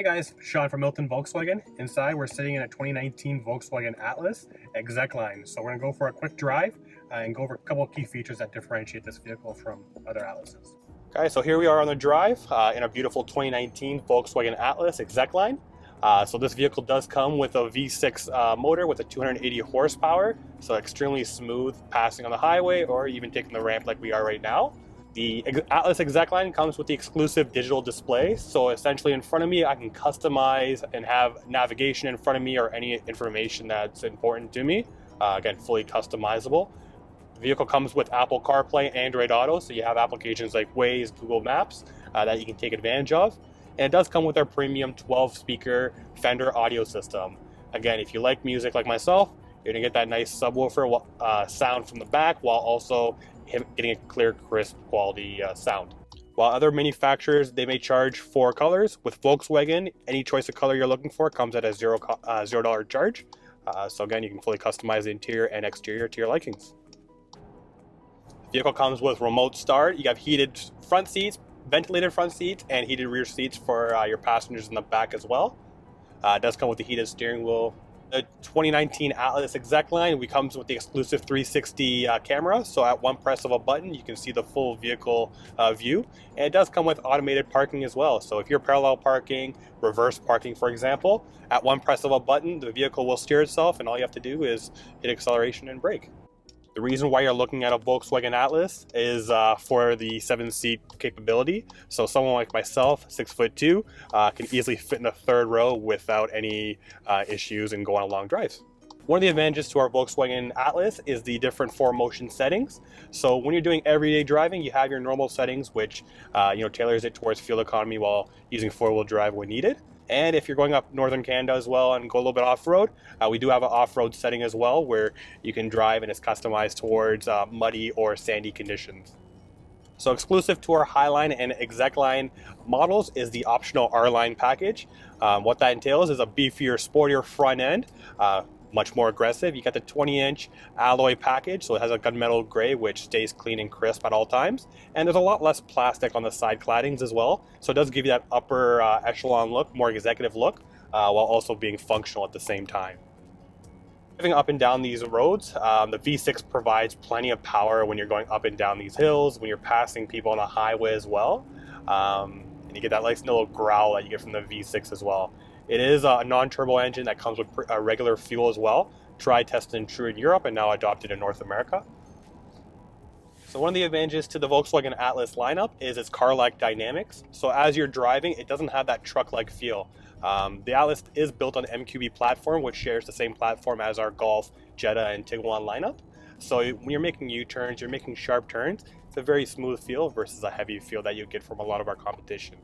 Hey guys, Shawn from Milton Volkswagen. Inside, we're sitting in a 2019 Volkswagen Atlas exec line. So we're gonna go for a quick drive and go over a couple of key features that differentiate this vehicle from other Atlases. Okay, so here we are on the drive in a beautiful 2019 Volkswagen Atlas exec line. So this vehicle does come with a V6 motor with a 280 horsepower, so extremely smooth passing on the highway or even taking the ramp like we are right now. The Atlas exec line comes with the exclusive digital display, so essentially in front of me I can customize and have navigation in front of me or any information that's important to me. Again, fully customizable. The vehicle comes with Apple CarPlay, Android Auto, so you have applications like Waze, Google Maps that you can take advantage of. And it does come with our premium 12-speaker Fender audio system. Again, if you like music like myself, you're gonna get that nice subwoofer sound from the back while also getting a clear, crisp quality sound. While other manufacturers, they may charge 4 colors, with Volkswagen, any choice of color you're looking for comes at a $0 charge. So again, you can fully customize the interior and exterior to your likings. The vehicle comes with remote start. You have heated front seats, ventilated front seats, and heated rear seats for your passengers in the back as well. It does come with the heated steering wheel. The 2019 Atlas exec line comes with the exclusive 360 camera, so at one press of a button you can see the full vehicle view. And it does come with automated parking as well, so if you're parallel parking, reverse parking for example, at one press of a button the vehicle will steer itself and all you have to do is hit acceleration and brake. The reason why you're looking at a Volkswagen Atlas is for the 7-seat capability. So someone like myself, 6'2", can easily fit in the third row without any issues and go on a long drive. One of the advantages to our Volkswagen Atlas is the different 4Motion settings. So when you're doing everyday driving, you have your normal settings, which tailors it towards fuel economy while using 4-wheel drive when needed. And if you're going up northern Canada as well and go a little bit off-road, we do have an off-road setting as well where you can drive and it's customized towards muddy or sandy conditions. So exclusive to our Highline and Exec Line models is the optional R-Line package. What that entails is a beefier, sportier front end, much more aggressive. You got the 20-inch alloy package, so it has a gunmetal gray which stays clean and crisp at all times. And there's a lot less plastic on the side claddings as well, so it does give you that upper echelon look, more executive look, while also being functional at the same time. Driving up and down these roads, the V6 provides plenty of power when you're going up and down these hills, when you're passing people on a highway as well. And you get that nice little growl that you get from the V6 as well. It is a non-turbo engine that comes with regular fuel as well. Tried, tested, and true in Europe and now adopted in North America. So one of the advantages to the Volkswagen Atlas lineup is its car-like dynamics. So as you're driving, it doesn't have that truck-like feel. The Atlas is built on the MQB platform, which shares the same platform as our Golf, Jetta, and Tiguan lineup. So when you're making U-turns, you're making sharp turns, it's a very smooth feel versus a heavy feel that you get from a lot of our competition.